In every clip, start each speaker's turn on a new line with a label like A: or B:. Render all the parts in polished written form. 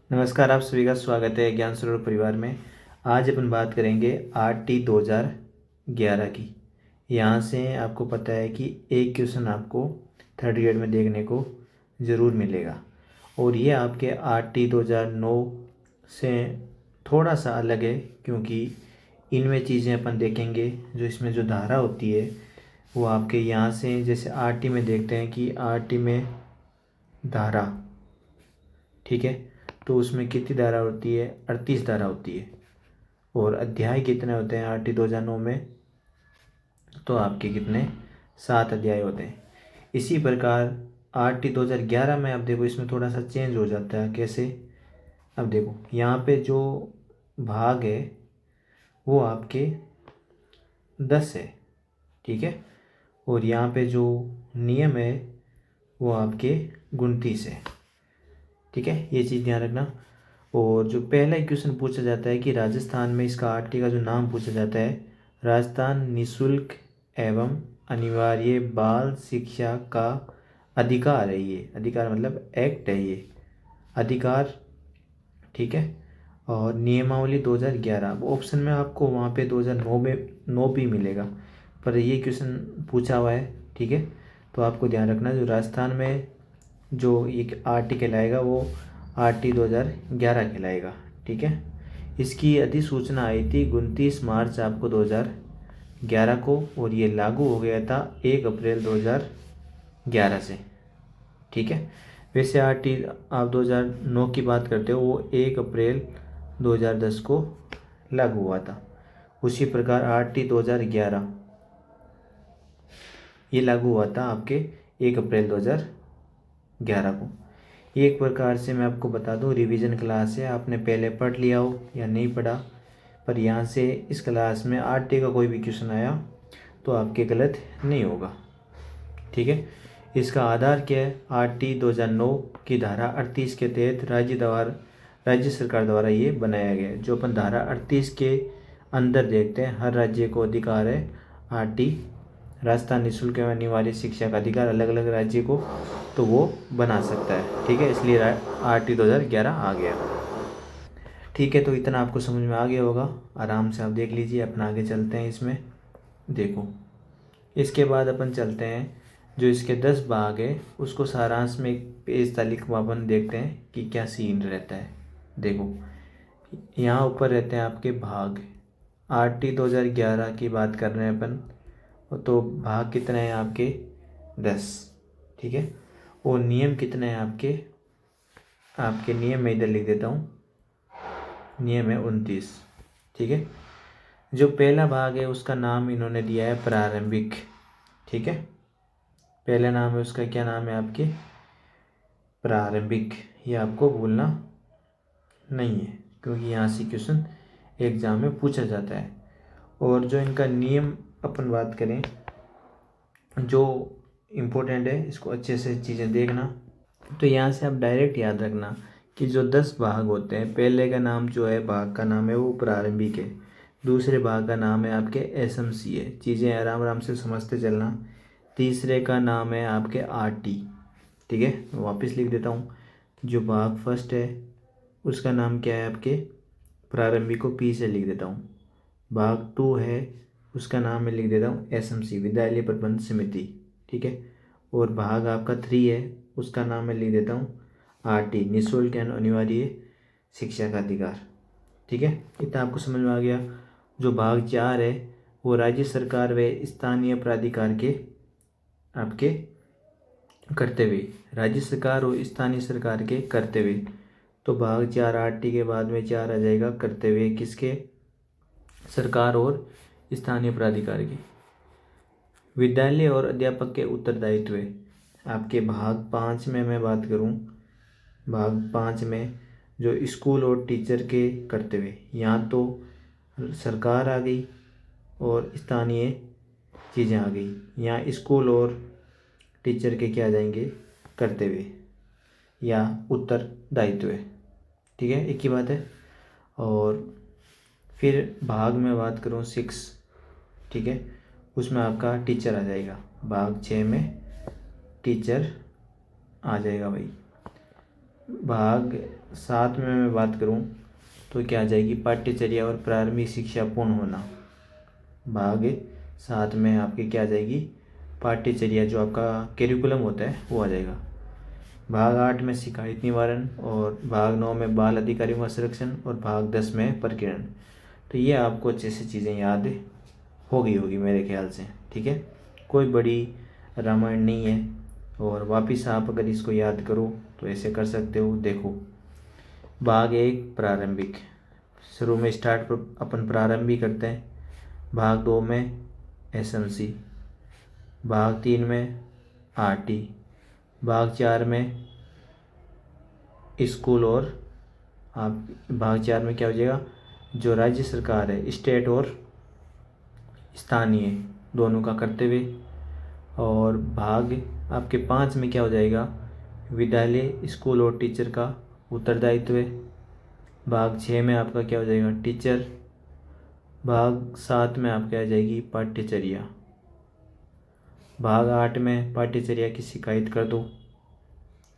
A: नमस्कार, आप सभी का स्वागत है ज्ञान सरोवर परिवार में। आज अपन बात करेंगे आरटी 2011 की। यहाँ से आपको पता है कि एक क्वेश्चन आपको थर्ड ग्रेड में देखने को ज़रूर मिलेगा और ये आपके आरटी 2009 से थोड़ा सा अलग है, क्योंकि इनमें चीज़ें अपन देखेंगे। जो इसमें जो धारा होती है वो आपके यहाँ से, जैसे आरटी में देखते हैं कि आरटी में धारा, ठीक है, तो उसमें कितनी धारा होती है? 38 धारा होती है। और अध्याय कितने होते हैं आरटी 2009 में? तो आपके कितने? 7 अध्याय होते हैं। इसी प्रकार आरटी 2011 में आप देखो, इसमें थोड़ा सा चेंज हो जाता है। कैसे? अब देखो, यहाँ पे जो भाग है वो आपके 10 है, ठीक है, और यहाँ पे जो नियम है वो आपके 29 है, ठीक है। ये चीज़ ध्यान रखना। और जो पहला क्वेश्चन पूछा जाता है कि राजस्थान में, इसका आरटी का जो नाम पूछा जाता है, राजस्थान निशुल्क एवं अनिवार्य बाल शिक्षा का अधिकार है। ये अधिकार मतलब एक्ट है, ये अधिकार, ठीक है। और नियमावली 2011, ऑप्शन में आपको वहाँ पे 2009 में 9 भी मिलेगा, पर ये क्वेश्चन पूछा हुआ है, ठीक है। तो आपको ध्यान रखना, जो राजस्थान में जो एक आरटी कहलाएगा वो आरटी 2011 कहलाएगा, ठीक है। इसकी अधिसूचना आई थी 29 मार्च आपको 2011 को, और ये लागू हो गया था 1 अप्रैल 2011 से, ठीक है। वैसे आरटी आप 2009 की बात करते हो, वो 1 अप्रैल 2010 को लागू हुआ था। उसी प्रकार आरटी 2011 ये लागू हुआ था आपके 1 अप्रैल 2011 को। एक प्रकार से मैं आपको बता दूं, रिवीजन क्लास है, आपने पहले पढ़ लिया हो या नहीं पढ़ा, पर यहाँ से इस क्लास में आरटी का कोई भी क्वेश्चन आया तो आपके गलत नहीं होगा, ठीक है। इसका आधार क्या है? आरटी 2009 की धारा 38 के तहत राज्य सरकार द्वारा ये बनाया गया है। जो अपन धारा 38 के अंदर देखते हैं, हर राज्य को अधिकार है आरटी, राजस्थान निःशुल्क एवं अनिवार्य शिक्षा का अधिकार अलग अलग राज्य को, तो वो बना सकता है, ठीक है। इसलिए आरटी 2011 आ गया, ठीक है। तो इतना आपको समझ में आ गया होगा, आराम से आप देख लीजिए। अपना आगे चलते हैं इसमें, देखो। इसके बाद अपन चलते हैं, जो इसके 10 भाग है उसको सारांश में एक पेज तालिका अपन देखते हैं कि क्या सीन रहता है। देखो, यहाँ ऊपर रहते हैं आपके भाग। आरटी 2011 की बात कर रहे हैं अपन, तो भाग कितने हैं आपके? 10, ठीक है। और नियम कितने हैं आपके? आपके नियम में इधर लिख देता हूँ, नियम है 29, ठीक है। जो पहला भाग है उसका नाम इन्होंने दिया है प्रारंभिक, ठीक है। पहला नाम है उसका, क्या नाम है आपके? प्रारंभिक। ये आपको भूलना नहीं है, क्योंकि यहाँ से क्वेश्चन एग्जाम में पूछा जाता है। और जो इनका नियम अपन बात करें, जो इम्पोर्टेंट है, इसको अच्छे से चीज़ें देखना। तो यहाँ से आप डायरेक्ट याद रखना कि जो 10 भाग होते हैं, पहले का नाम जो है, भाग का नाम है वो प्रारंभिक है। दूसरे भाग का नाम है आपके एसएमसी है। चीज़ें आराम आराम से समझते चलना। तीसरे का नाम है आपके आरटी, ठीक है। मैं वापस लिख देता हूँ। जो भाग फर्स्ट है उसका नाम क्या है आपके? प्रारंभिक को पी से लिख देता हूँ। भाग 2 है उसका नाम मैं लिख देता हूँ एसएमसी, विद्यालय प्रबंध समिति, ठीक है। और भाग आपका 3 है उसका नाम मैं लिख देता हूँ आरटी, निःशुल्क एवं अनिवार्य शिक्षा का अधिकार, ठीक है। इतना आपको समझ में आ गया। जो भाग 4 है वो राज्य सरकार व स्थानीय प्राधिकार के आपके कर्तव्य, राज्य सरकार और स्थानीय सरकार के कर्तव्य। तो भाग 4 आरटी के बाद में 4 आ जाएगा कर्तव्य किसके? सरकार और स्थानीय प्राधिकार की। विद्यालय और अध्यापक के उत्तरदायित्व है आपके भाग 5 में मैं बात करूं, भाग 5 में जो स्कूल और टीचर के कर्तव्य, यहाँ तो सरकार आ गई और स्थानीय चीज़ें आ गई। यहाँ स्कूल और टीचर के क्या आ जाएंगे? कर्तव्य या उत्तरदायित्व, ठीक है, एक ही बात है। और फिर भाग में बात करूँ 6, ठीक है, उसमें आपका टीचर आ जाएगा। भाग 6 में टीचर आ जाएगा भाई। भाग 7 में मैं बात करूं तो क्या आ जाएगी, पाठ्यचर्या और प्रारंभिक शिक्षा पूर्ण होना। भाग 7 में आपकी क्या आ जाएगी, पाठ्यचर्या जो आपका कैरिकुलम होता है वो आ जाएगा। भाग 8 में शिकायत निवारण, और भाग 9 में बाल अधिकारियों का संरक्षण, और भाग 10 में प्रकीर्णन। तो ये आपको अच्छे से चीज़ें याद होगी मेरे ख्याल से, ठीक है। कोई बड़ी रामायण नहीं है, और वापस आप अगर इसको याद करो तो ऐसे कर सकते हो। देखो, भाग 1 प्रारंभिक, शुरू में स्टार्ट अपन प्रारंभिक करते हैं। भाग 2 में एसएमसी, भाग 3 में आरटी, भाग 4 में स्कूल, और आप भाग 4 में क्या हो जाएगा, जो राज्य सरकार है, स्टेट और स्थानीय दोनों का करते हुए। और भाग आपके 5 में क्या हो जाएगा, विद्यालय, स्कूल और टीचर का उत्तरदायित्व। भाग 6 में आपका क्या हो जाएगा, टीचर। भाग 7 में आपके आ जाएगी पाठ्यचर्या। भाग 8 में पाठ्यचर्या की शिकायत कर दो,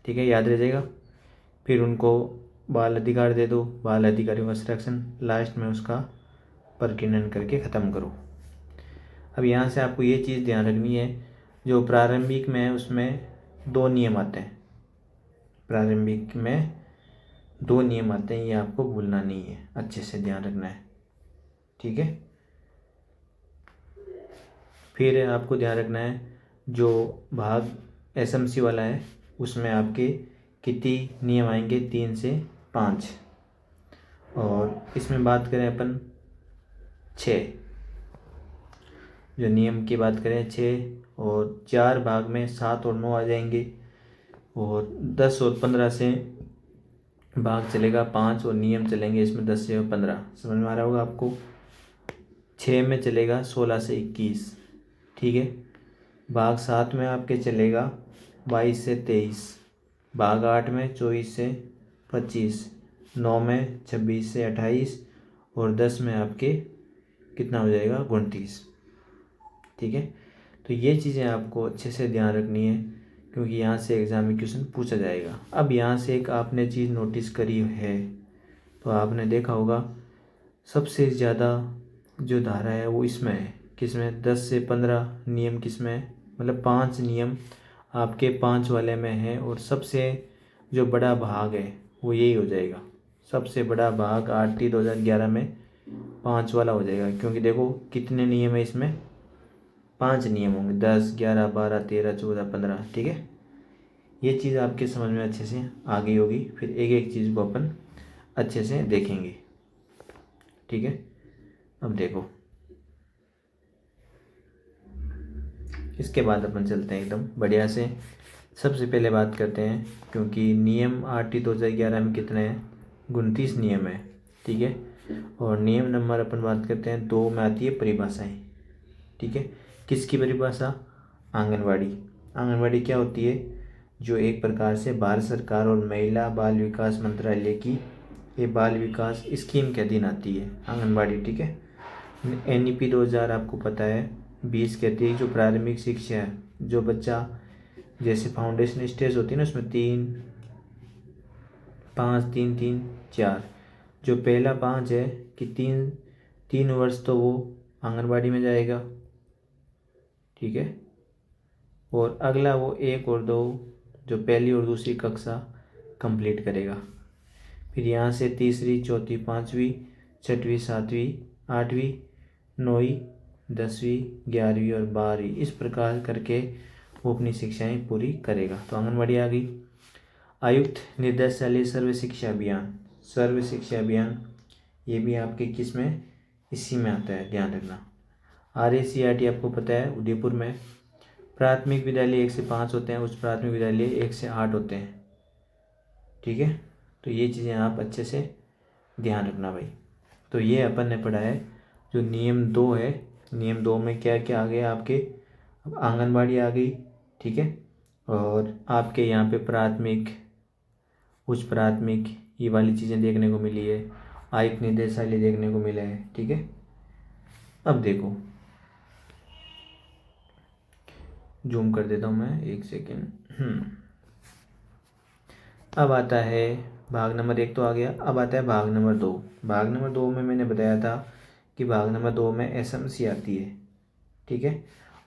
A: ठीक है, याद रह जाएगा। फिर उनको बाल अधिकार दे दो, बाल अधिकारियों का संरक्षण, लास्ट में उसका प्रकीर्णन करके ख़त्म करो। अब यहाँ से आपको ये चीज़ ध्यान रखनी है, जो प्रारंभिक में है उसमें 2 नियम आते हैं। प्रारंभिक में 2 नियम आते हैं, ये आपको भूलना नहीं है, अच्छे से ध्यान रखना है, ठीक है। फिर आपको ध्यान रखना है, जो भाग एसएमसी वाला है उसमें आपके कितने नियम आएंगे, 3 से 5। और इसमें बात करें अपन 6, जो नियम की बात करें 6, और 4 भाग में 7 और 9 आ जाएंगे, और 10 और 15 से भाग चलेगा 5, और नियम चलेंगे इसमें 10 से 15। समझ में आ रहा होगा आपको। 6 में चलेगा 16 से 21, ठीक है। भाग 7 में आपके चलेगा 22 से 23, भाग 8 में 24 से 25, 9 में 26 से 28, और 10 में आपके कितना हो जाएगा, 29, ठीक है। तो ये चीज़ें आपको अच्छे से ध्यान रखनी है, क्योंकि यहाँ से एग्ज़ाम में क्वेश्चन पूछा जाएगा। अब यहाँ से एक आपने चीज़ नोटिस करी है, तो आपने देखा होगा सबसे ज़्यादा जो धारा है वो इसमें है, किसमें, 10 से 15 नियम किसमें है, मतलब 5 नियम आपके 5 वाले में है। और सबसे जो बड़ा भाग है वो यही हो जाएगा, सबसे बड़ा भाग आरटी 2011 में 5 वाला हो जाएगा। क्योंकि देखो कितने नियम है इसमें, 5 नियम होंगे, 10, 11, 12, 13, 14, 15, ठीक है। ये चीज़ आपके समझ में अच्छे से आ गई होगी। फिर एक एक चीज़ को अपन अच्छे से देखेंगे, ठीक है। अब देखो, इसके बाद अपन चलते हैं एकदम बढ़िया से। सबसे पहले बात करते हैं, क्योंकि नियम आरटी 2011 में कितने हैं, 29 नियम है, ठीक है। और नियम नंबर अपन बात करते हैं 2 में आती है परिभाषाएं, ठीक है। किसकी परिभाषा, आंगनवाड़ी। आंगनवाड़ी क्या होती है, जो एक प्रकार से भारत सरकार और महिला बाल विकास मंत्रालय की ये बाल विकास स्कीम के अधीन आती है आंगनवाड़ी, ठीक है। एनईपी 2000 आपको पता है 20 कहती है, जो प्रारंभिक शिक्षा है, जो बच्चा जैसे फाउंडेशन स्टेज होती है ना, उसमें 3, 5, 3, 3, 4, जो पहला 5 है कि 3 वर्ष तो वो आंगनबाड़ी में जाएगा, ठीक है। और अगला वो 1 और 2 जो पहली और दूसरी कक्षा कंप्लीट करेगा। फिर यहाँ से तीसरी, चौथी, पाँचवीं, छठवीं, सातवीं, आठवीं, 9वीं, 10वीं, 11वीं और 12वीं, इस प्रकार करके वो अपनी शिक्षाएं पूरी करेगा। तो आंगनबाड़ी आ गई। आयुक्त निर्देशालय सर्व शिक्षा अभियान, सर्व शिक्षा अभियान ये भी आपके किस में, इसी में आता है, ध्यान रखना। RACRT आपको पता है उदयपुर में। प्राथमिक विद्यालय 1 से 5 होते हैं, उच्च प्राथमिक विद्यालय 1 से 8 होते हैं, ठीक है। तो ये चीज़ें आप अच्छे से ध्यान रखना भाई। तो ये अपन ने पढ़ा है जो नियम 2 है। नियम 2 में क्या क्या आ गया आपके, आंगनबाड़ी आ गई, ठीक है। और आपके यहाँ पे प्राथमिक, उच्च प्राथमिक, ये वाली चीज़ें देखने को मिली है। आयुक्त निर्देशालय देखने को मिला है, ठीक है। अब देखो, जूम कर देता हूँ मैं, एक सेकेंड। अब आता है भाग नंबर 1 तो आ गया, अब आता है भाग नंबर 2। भाग नंबर 2 में मैंने बताया था कि भाग नंबर 2 में एसएमसी आती है, ठीक है।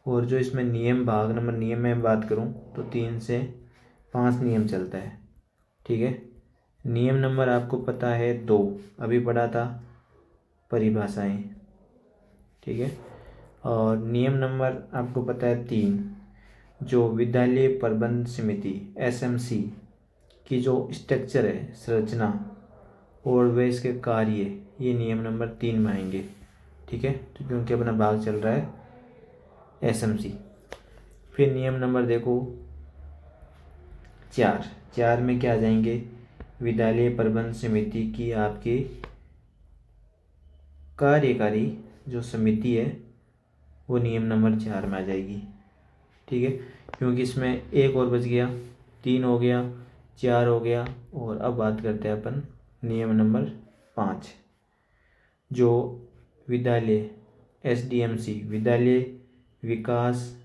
A: और जो इसमें नियम, भाग नंबर नियम में बात करूं तो 3 से 5 नियम चलता है, ठीक है। नियम नंबर आपको पता है 2, अभी पढ़ा था, परिभाषाएं, ठीक है। और नियम नंबर आपको पता है 3, जो विद्यालय प्रबंध समिति एसएमसी की जो स्ट्रक्चर है, संरचना और वे इसके कार्य, ये नियम नंबर 3 में आएंगे, ठीक है। तो क्योंकि अपना भाग चल रहा है एसएमसी। फिर नियम नंबर देखो 4, 4 में क्या आ जाएंगे, विद्यालय प्रबंध समिति की आपकी कार्यकारी जो समिति है वो नियम नंबर 4 में आ जाएगी, ठीक है। क्योंकि इसमें एक और बच गया, 3 हो गया, 4 हो गया। और अब बात करते हैं अपन नियम नंबर 5, जो विद्यालय एसडीएमसी, विद्यालय विकास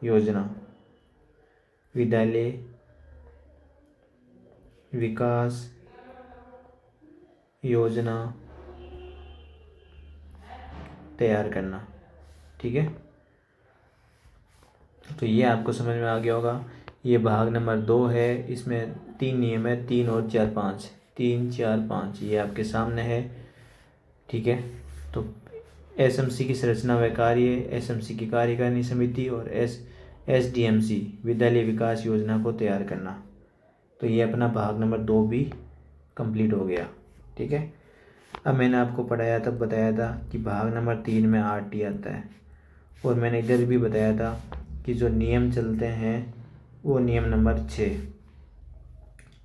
A: योजना, विद्यालय विकास योजना तैयार करना, ठीक है। तो ये आपको समझ में आ गया होगा। ये भाग नंबर 2 है, इसमें 3 नियम है, 3 और 4 5, 3 4 5 ये आपके सामने है, ठीक है। तो एसएमसी की संरचना व कार्य, एसएमसी की कार्यकारिणी समिति और एसडीएमसी विद्यालय विकास योजना को तैयार करना। तो ये अपना भाग नंबर 2 भी कंप्लीट हो गया, ठीक है। अब मैंने आपको पढ़ाया तब बताया था कि भाग नंबर 3 में आरटी आता है, और मैंने इधर भी बताया था कि जो नियम चलते हैं वो नियम नंबर 6,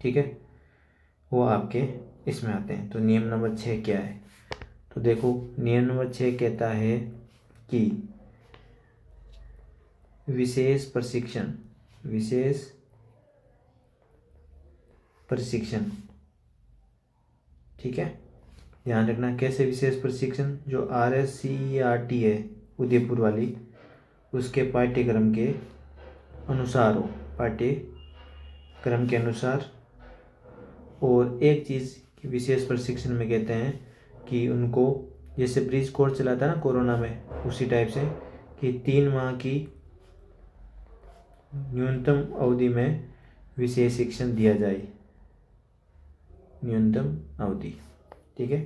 A: ठीक है, वो आपके इसमें आते हैं। तो नियम नंबर 6 क्या है, तो देखो नियम नंबर 6 कहता है कि विशेष प्रशिक्षण, विशेष प्रशिक्षण, ठीक है। ध्यान रखना कैसे विशेष प्रशिक्षण, जो RSCERT है उदयपुर वाली, उसके पाठ्यक्रम के अनुसार हो, पाठ्यक्रम के अनुसार। और एक चीज़ विशेष प्रशिक्षण में कहते हैं कि उनको, जैसे ब्रिज कोर्स चला था ना कोरोना में, उसी टाइप से कि 3 माह की न्यूनतम अवधि में विशेष शिक्षण दिया जाए, न्यूनतम अवधि, ठीक है।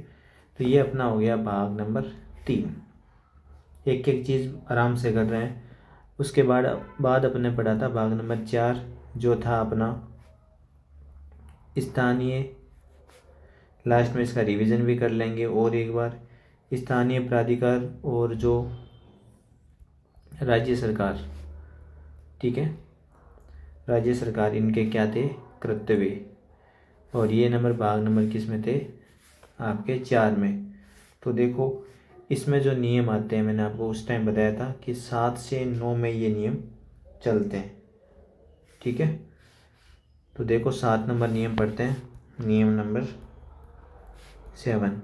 A: तो ये अपना हो गया भाग नंबर 3। एक एक चीज़ आराम से कर रहे हैं। उसके बाद अपने पढ़ा था भाग नंबर 4, जो था अपना स्थानीय, लास्ट में इसका रिवीजन भी कर लेंगे और एक बार, स्थानीय प्राधिकार और जो राज्य सरकार, ठीक है, राज्य सरकार, इनके क्या थे कर्तव्य। और ये नंबर भाग नंबर किस में थे, आपके 4 में। तो देखो इसमें जो नियम आते हैं, मैंने आपको उस टाइम बताया था कि 7 से 9 में ये नियम चलते हैं, ठीक है। तो देखो 7 नंबर नियम पढ़ते हैं, नियम नंबर 7।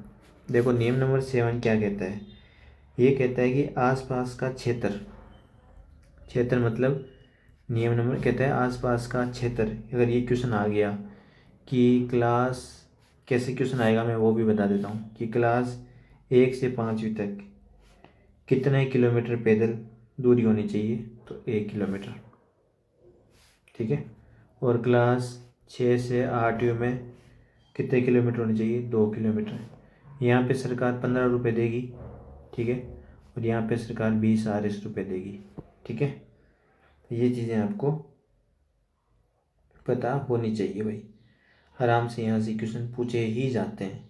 A: देखो नियम नंबर 7 क्या कहता है, ये कहता है कि आसपास का क्षेत्र, क्षेत्र मतलब नियम नंबर कहता है आसपास का क्षेत्र। अगर ये क्वेश्चन आ गया कि क्लास, कैसे क्वेश्चन आएगा मैं वो भी बता देता हूँ, कि क्लास 1 से 5वीं तक कितने किलोमीटर पैदल दूरी होनी चाहिए, तो 1 किलोमीटर, ठीक है। और क्लास 6 से 8वीं में कितने किलोमीटर होनी चाहिए, 2 किलोमीटर। यहाँ पे सरकार 15 रुपये देगी, ठीक है, और यहाँ पे सरकार 20 RS रुपये देगी, ठीक है। ये चीज़ें आपको पता होनी चाहिए भाई, आराम से यहाँ से क्वेश्चन पूछे ही जाते हैं,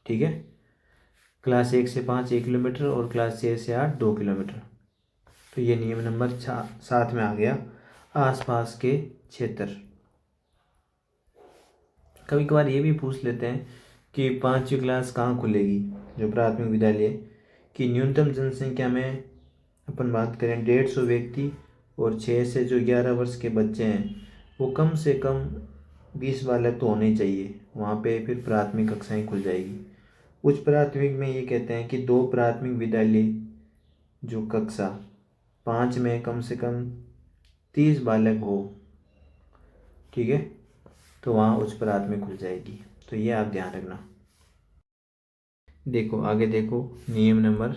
A: ठीक है। क्लास 1 से 5 1 किलोमीटर और क्लास 6 से 8 2 किलोमीटर। तो ये नियम नंबर 7 में आ गया, आसपास के क्षेत्र। कभी कभार ये भी पूछ लेते हैं कि 5वीं क्लास कहाँ खुलेगी, जो प्राथमिक विद्यालय की न्यूनतम जनसंख्या में अपन बात करें 150 व्यक्ति, और 6 से जो 11 वर्ष के बच्चे हैं वो कम से कम 20 बालक तो होने चाहिए, वहाँ पे फिर प्राथमिक कक्षाएं खुल जाएगी। उच्च प्राथमिक में ये कहते हैं कि 2 प्राथमिक विद्यालय जो कक्षा 5 में कम से कम 30 बालक हो, ठीक है। तो वहाँ उच्च पदार्थ में खुल जाएगी। तो ये आप ध्यान रखना। देखो आगे देखो, नियम नंबर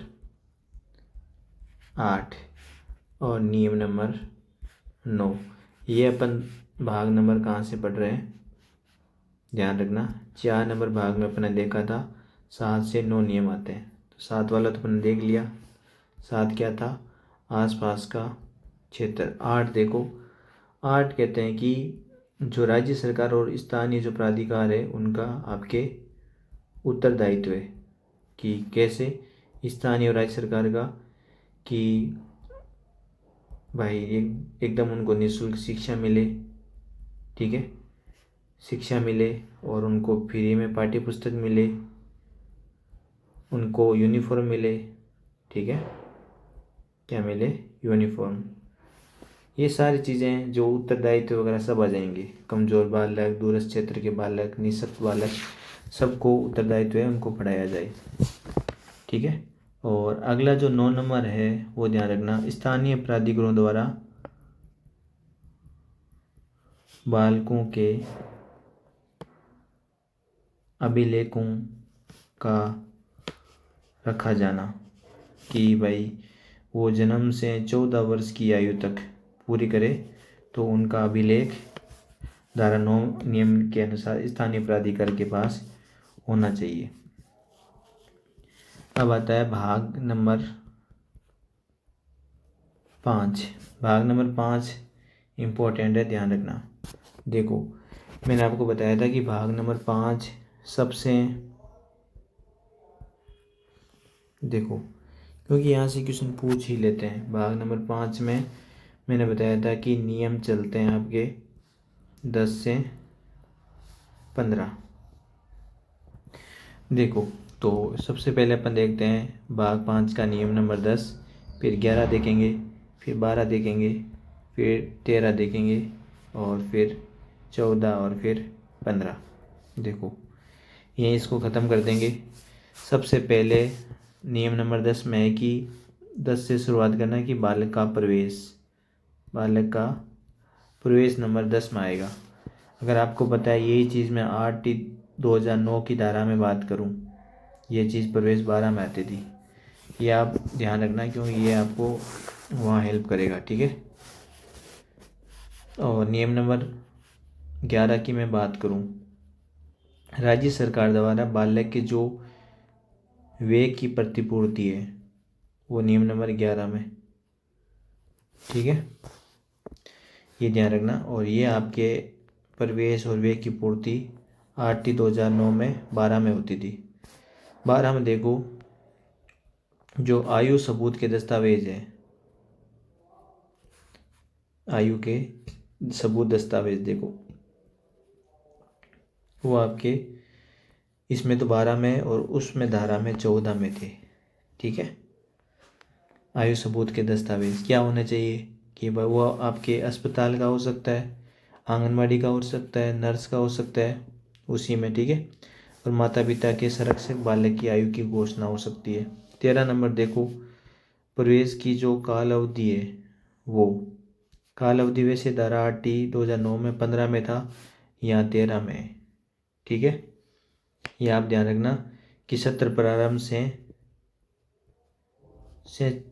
A: 8 और नियम नंबर 9। ये अपन भाग नंबर कहाँ से पढ़ रहे हैं, ध्यान रखना। 4 नंबर भाग में अपने देखा था 7 से 9 नियम आते हैं। तो 7 वाला तो अपने देख लिया। 7 क्या था, आसपास का क्षेत्र। 8 देखो, 8 कहते हैं कि जो राज्य सरकार और स्थानीय जो प्राधिकार है उनका आपके उत्तरदायित्व है कि कैसे स्थानीय और राज्य सरकार का, कि भाई एकदम उनको निःशुल्क शिक्षा मिले, ठीक है, शिक्षा मिले और उनको फ्री में पाठ्य पुस्तक मिले, उनको यूनिफॉर्म मिले, ठीक है, क्या मिले, यूनिफॉर्म। ये सारी चीज़ें जो उत्तरदायित्व वगैरह सब आ जाएंगे। कमज़ोर बालक, दूरस्थ क्षेत्र के बालक, निःशक्त बालक, सबको उत्तरदायित्व है उनको पढ़ाया जाए, ठीक है। और अगला जो 9 नंबर है वो ध्यान रखना, स्थानीय प्राधिकरणों द्वारा बालकों के अभिलेखों का रखा जाना, कि भाई वो जन्म से 14 वर्ष की आयु तक पूरी करे तो उनका अभिलेख धारा 9 नियम के अनुसार स्थानीय प्राधिकार के पास होना चाहिए। अब आता है भाग नंबर 5। भाग नंबर 5 इम्पोर्टेंट है, ध्यान रखना। देखो मैंने आपको बताया था कि भाग नंबर 5 सबसे, देखो क्योंकि यहाँ से क्वेश्चन पूछ ही लेते हैं। भाग नंबर 5 में मैंने बताया था कि नियम चलते हैं आपके 10 से 15। देखो तो सबसे पहले अपन देखते हैं भाग 5 का नियम नंबर 10, फिर 11 देखेंगे, फिर 12 देखेंगे, फिर 13 देखेंगे, और फिर 14 और फिर 15। देखो यहीं इसको ख़त्म कर देंगे। सबसे पहले नियम नंबर 10 में है कि 10 से शुरुआत करना है कि बालक का प्रवेश नंबर 10 में आएगा। अगर आपको पता है यही चीज़ मैं 8/2009 की धारा में बात करूं, ये चीज़ प्रवेश 12 में आती थी। ये आप ध्यान रखना क्योंकि ये आपको वहाँ हेल्प करेगा, ठीक है। और नियम नंबर 11 की मैं बात करूं, राज्य सरकार द्वारा बालक के जो व्यय की प्रतिपूर्ति है वो नियम नंबर 11 में, ठीक है, ये ध्यान रखना। और ये आपके प्रवेश और व्यय की पूर्ति 8/2009 में 12 में होती थी। 12 में देखो जो आयु सबूत के दस्तावेज है, आयु के सबूत दस्तावेज देखो वो आपके इसमें तो 12 में और उसमें धारा में 14 में थे, ठीक है। आयु सबूत के दस्तावेज क्या होने चाहिए कि भाई वो आपके अस्पताल का हो सकता है, आंगनवाड़ी का हो सकता है, नर्स का हो सकता है उसी में, ठीक है। और माता पिता के संरक्षक बालक की आयु की घोषणा हो सकती है। 13 नंबर देखो प्रवेश की जो काल अवधि है वो काल अवधि वैसे धारा 8/2009 में 15 में था, यहाँ 13 में है, ठीक है। ये आप ध्यान रखना कि सत्र प्रारंभ से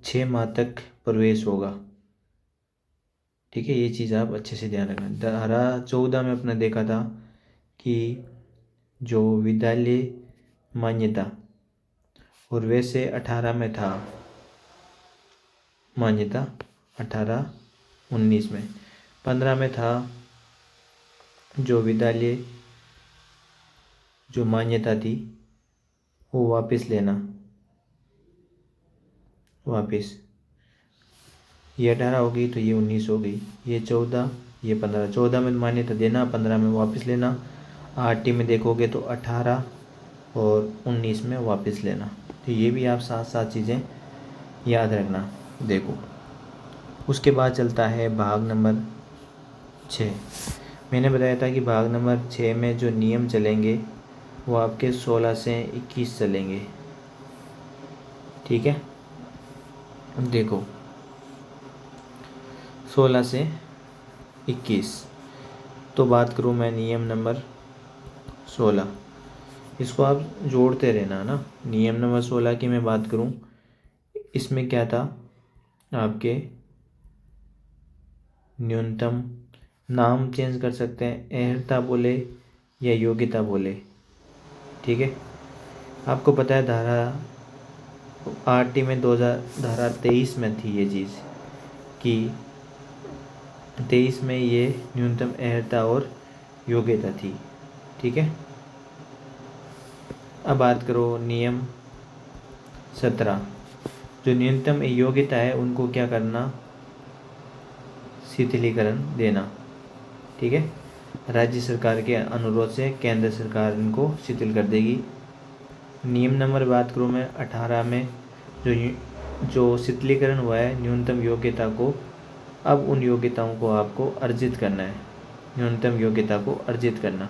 A: 6 माह तक प्रवेश होगा, ठीक है। ये चीज़ आप अच्छे से ध्यान रखना। धारा 14 में अपने देखा था कि जो विद्यालय मान्यता, और वैसे 18 में था मान्यता, 18-19 में। 15 में था जो विद्यालय जो मान्यता थी वो वापस लेना, वापस, ये 18 हो गई तो ये 19 हो गई, ये 14, ये 15। 14 में मान्यता देना, 15 में वापस लेना। आरटी में देखोगे तो 18 और 19 में वापस लेना। तो ये भी आप साथ साथ चीज़ें याद रखना। देखो उसके बाद चलता है भाग नंबर 6। मैंने बताया था कि भाग नंबर 6 में जो नियम चलेंगे वो आपके 16 से 21 चलेंगे, ठीक है। देखो 16 से 21 तो बात करूँ मैं नियम नंबर 16, इसको आप जोड़ते रहना ना। नियम नंबर 16 की मैं बात करूँ, इसमें क्या था आपके, न्यूनतम नाम चेंज कर सकते हैं, अर्हता बोले या योग्यता बोले, ठीक है। आपको पता है धारा आरटी में 2000 धारा 23 में थी ये चीज़ कि 23 में ये न्यूनतम अर्हता और योग्यता थी, ठीक है। अब बात करो नियम 17, जो न्यूनतम योग्यता है उनको क्या करना, शिथिलीकरण देना, ठीक है। राज्य सरकार के अनुरोध से केंद्र सरकार इनको शिथिल कर देगी। नियम नंबर बात करूँ मैं 18 में, जो शिथिलीकरण हुआ है न्यूनतम योग्यता को, अब उन योग्यताओं को आपको अर्जित करना है, न्यूनतम योग्यता को अर्जित करना।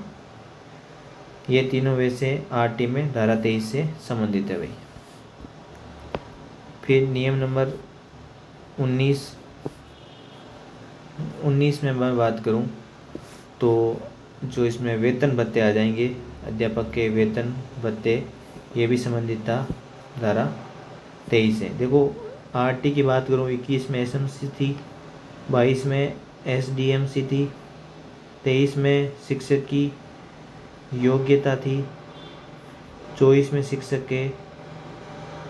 A: ये तीनों वैसे आरटी में धारा 23 से संबंधित है भाई। फिर नियम नंबर 19 में मैं बात करूं तो जो इसमें वेतन भत्ते आ जाएंगे, अध्यापक के वेतन भत्ते, ये भी संबंधित था धारा 23 से। देखो आरटी की बात करूं, 21 में एसएमसी थी, 22 में एसडीएमसी थी, 23 में शिक्षक की योग्यता थी, 24 में शिक्षक के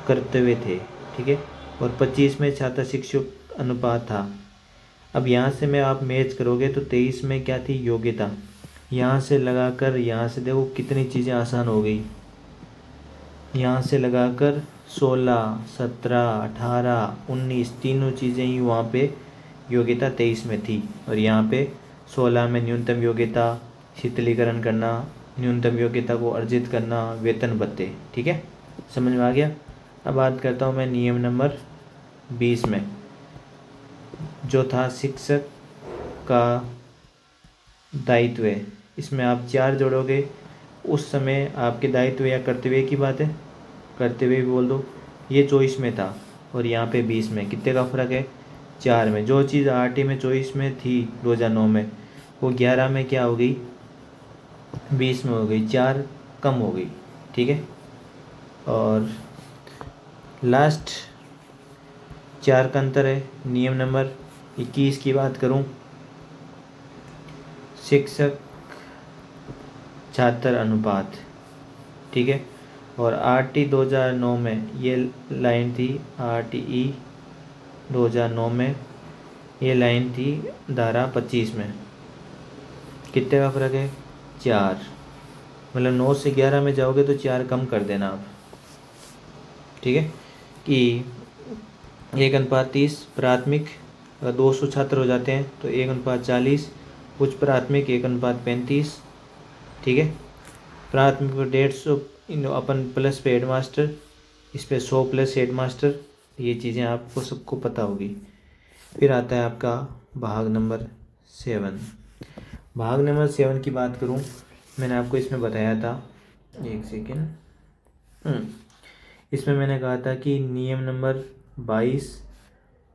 A: कर्तव्य थे, ठीक है, और 25 में छात्र शिक्षक अनुपात था। अब यहाँ से मैं आप मैच करोगे तो 23 में क्या थी, योग्यता, यहाँ से लगाकर यहाँ से देखो कितनी चीज़ें आसान हो गई, यहाँ से लगाकर 16, 17, 18, 19 तीनों चीज़ें ही वहाँ पे योग्यता 23 में थी, और यहाँ पे 16 में न्यूनतम योग्यता, शीतलीकरण करना, न्यूनतम योग्यता को अर्जित करना, वेतन भत्ते, ठीक है, समझ में आ गया। अब बात करता हूँ मैं नियम नंबर 20 में, जो था शिक्षक का दायित्व है। इसमें आप 4 जोड़ोगे, उस समय आपके दायित्व या कर्तव्य की बात है, कर्तव्य भी बोल दो। ये 24 में था और यहाँ पे 20 में, कितने का फ़र्क है, 4 में। जो चीज़ आरटी में 24 में थी 2009 में, वो 11 में क्या हो गई, 20 में हो गई, 4 कम हो गई, ठीक है। और लास्ट 4 का अंतर है। नियम नंबर 21 की बात करूं, शिक्षक छात्र अनुपात, ठीक है, और आरटी 2009 में ये लाइन थी, आरटीई 2009 में ये लाइन थी धारा 25 में, कितने का फ़र्क है, 4, मतलब 9 से 11 में जाओगे तो 4 कम कर देना आप, ठीक है, कि 1:30 प्राथमिक, अगर 200 छात्र हो जाते हैं तो 1:40, उच्च प्राथमिक 1:35, ठीक है। प्राथमिक पर 150 अपन प्लस पे हेड मास्टर, इस पे 100 प्लस हेड मास्टर, ये चीज़ें आपको सबको पता होगी। फिर आता है आपका भाग नंबर 7। भाग नंबर 7 की बात करूं, मैंने आपको इसमें बताया था, एक सेकेंड, इसमें मैंने कहा था कि नियम नंबर 22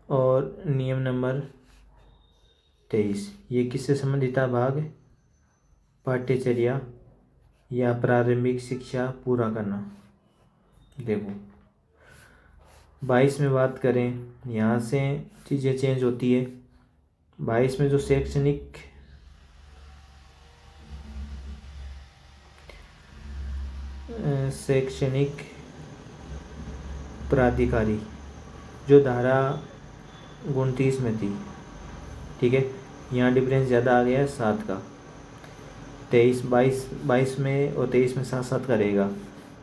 A: और नियम नंबर 23 ये किससे संबंधित था, भाग पाठ्यचर्या या प्रारंभिक शिक्षा पूरा करना। देखो 22 में बात करें, यहाँ से चीज़ें चेंज होती है। 22 में जो शैक्षणिक प्राधिकारी, जो धारा 29 में थी, ठीक है, यहाँ डिफरेंस ज़्यादा आ गया है 7 का, 22 में और 23 में 7 का रहेगा।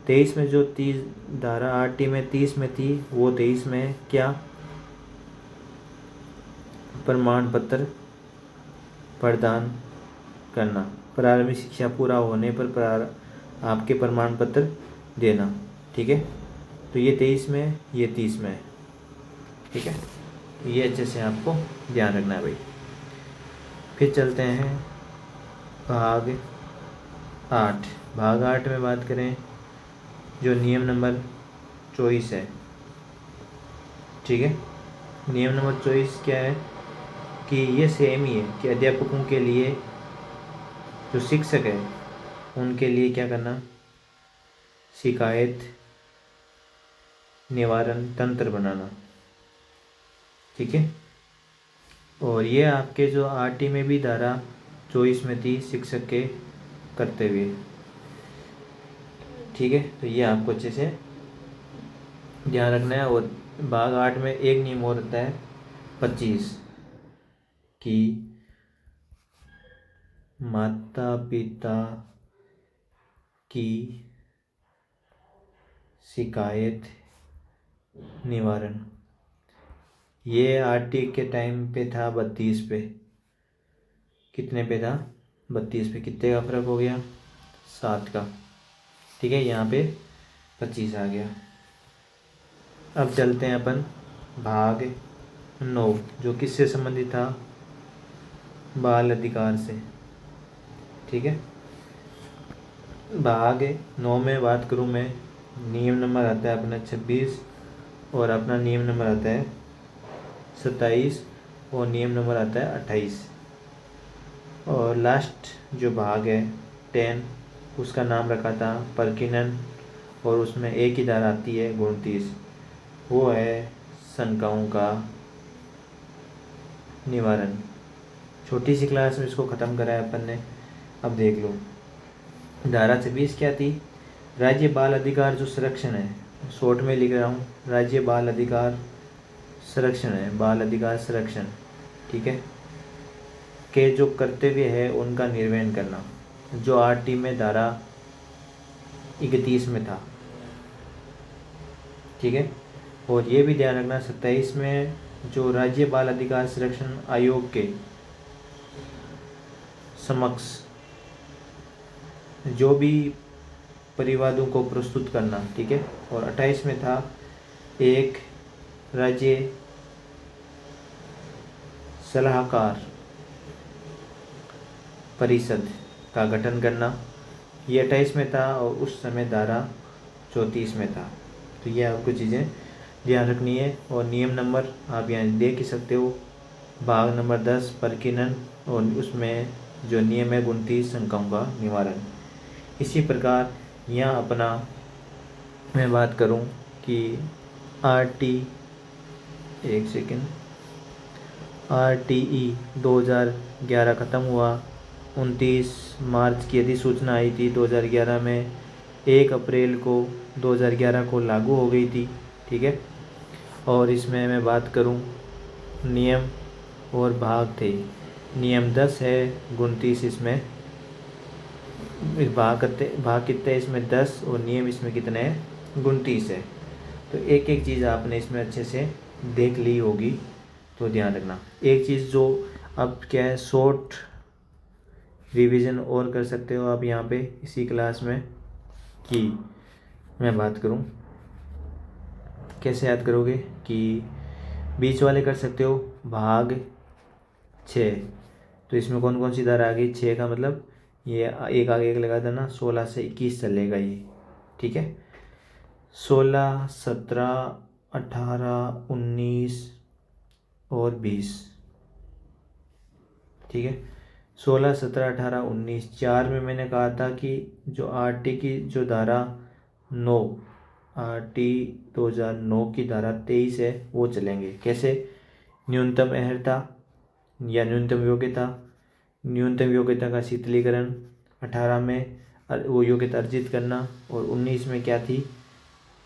A: 23 में जो 30 धारा आरटी में 30 में थी, वो 23 में क्या, प्रमाण पत्र प्रदान करना, प्रारंभिक शिक्षा पूरा होने पर आपके प्रमाण पत्र देना, ठीक है। तो ये 23 में, ये 30 में है, ठीक है, ये अच्छे से आपको ध्यान रखना है भाई। फिर चलते हैं भाग 8। भाग 8 में बात करें, जो नियम नंबर 24 है, ठीक है। नियम नंबर 24 क्या है कि ये सेम ही है कि अध्यापकों के लिए जो शिक्षक है उनके लिए क्या करना, शिकायत निवारण तंत्र बनाना। ठीक है। और ये आपके जो आरटी में भी धारा 24 में थी शिक्षक के कर्तव्य। ठीक है, तो ये आपको अच्छे से ध्यान रखना है। और भाग 8 में एक नियम और होता है 25 कि माता पिता की शिकायत निवारण। ये आरटी के टाइम पे था 32 पे। कितने पे था? 32 पे। कितने का फर्क हो गया? 7 का। ठीक है, यहाँ पे 25 आ गया। अब चलते हैं अपन भाग 9, जो किससे संबंधित था? बाल अधिकार से। ठीक है, भाग 9 में बात करूँ मैं, नियम नंबर आता है अपना 26 और अपना नियम नंबर आता है 27 और नियम नंबर आता है 28। और लास्ट जो भाग है 10, उसका नाम रखा था परकिनन, और उसमें एक ही धारा आती है 29, वो है शंकाओं का निवारण। छोटी सी क्लास में इसको ख़त्म करा है अपन ने। अब देख लो, धारा 26 क्या थी? राज्य बाल अधिकार जो संरक्षण है, शॉर्ट में लिख रहा हूँ, राज्य बाल अधिकार संरक्षण है, बाल अधिकार संरक्षण। ठीक है, के जो कर्तव्य है उनका निर्वहन करना, जो आरटी में धारा 31 में था। ठीक है, और ये भी ध्यान रखना 27 में जो राज्य बाल अधिकार संरक्षण आयोग के समक्ष जो भी परिवादों को प्रस्तुत करना। ठीक है, और 28 में था एक राज्य सलाहकार परिषद का गठन करना, ये 28 में था, और उस समय धारा 34 में था। तो ये आपको चीज़ें ध्यान रखनी है। और नियम नंबर आप यहाँ देख ही सकते हो, भाग नंबर 10 परकिनन, और उसमें जो नियम है 29 शंकाओं का निवारण। इसी प्रकार यहाँ अपना मैं बात करूँ कि आरटी, एक सेकेंड, आरटीई 2011 ख़त्म हुआ। 29 मार्च की अधिसूचना आई थी 2011 में, 1 अप्रैल को 2011 को लागू हो गई थी। ठीक है, और इसमें मैं बात करूं नियम और भाग थे, नियम 10 है, 29 इसमें भाग कितने हैं इसमें? 10, और नियम इसमें कितने हैं? 29 है। तो एक एक चीज़ आपने इसमें अच्छे से देख ली होगी, तो ध्यान रखना। एक चीज़ जो अब क्या है, शॉर्ट रिवीजन और कर सकते हो आप यहाँ पे इसी क्लास में, कि मैं बात करूँ कैसे याद करोगे, कि बीच वाले कर सकते हो भाग 6। तो इसमें कौन कौन सी धारा आ गई? 6 का मतलब ये एक आगे एक लगा देना, 16 से 21 चलेगा ये। ठीक है, 16, 17, 18, 19 और 20। ठीक है, 16, 17, 18, 19, 4 में मैंने कहा था कि जो आरटी की जो धारा 9, आरटी 2009 की धारा 23 है, वो चलेंगे। कैसे? न्यूनतम अर्हता या न्यूनतम योग्यता, न्यूनतम योग्यता का शीतलीकरण, 18 में वो योग्यता अर्जित करना, और 19 में क्या थी?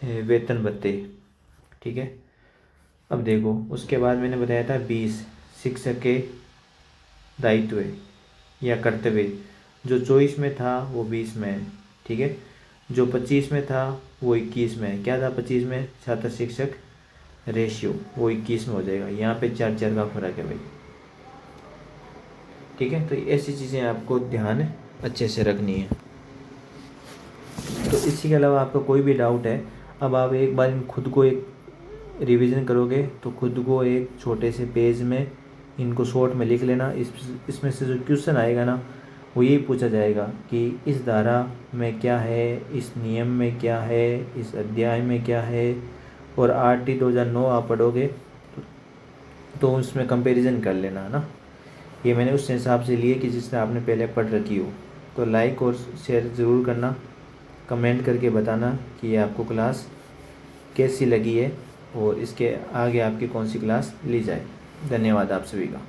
A: वेतन भत्ते। ठीक है, अब देखो उसके बाद मैंने बताया था 20 शिक्षक के दायित्व या कर्तव्य, जो 24 में था वो 20 में है। ठीक है, जो 25 में था वो 21 में है। क्या था 25 में? छात्र शिक्षक रेशियो, वो 21 में हो जाएगा। यहाँ पे 4 का फर्क है भाई। ठीक है, तो ऐसी चीज़ें आपको ध्यान अच्छे से रखनी है। तो इसी के अलावा आपका कोई भी डाउट है, अब आप एक बार खुद को एक रिवीजन करोगे तो खुद को एक छोटे से पेज में इनको शॉर्ट में लिख लेना। इसमें से जो क्वेश्चन आएगा ना, वो यही पूछा जाएगा कि इस धारा में क्या है, इस नियम में क्या है, इस अध्याय में क्या है। और आरटी 2009 आप पढ़ोगे तो उसमें कंपैरिजन कर लेना ना। ये मैंने उस हिसाब से लिए कि जिससे आपने पहले पढ़ रखी हो। तो लाइक और शेयर ज़रूर करना, कमेंट करके बताना कि ये आपको क्लास कैसी लगी है और इसके आगे आपकी कौन सी क्लास ली जाए। धन्यवाद आप सभी का।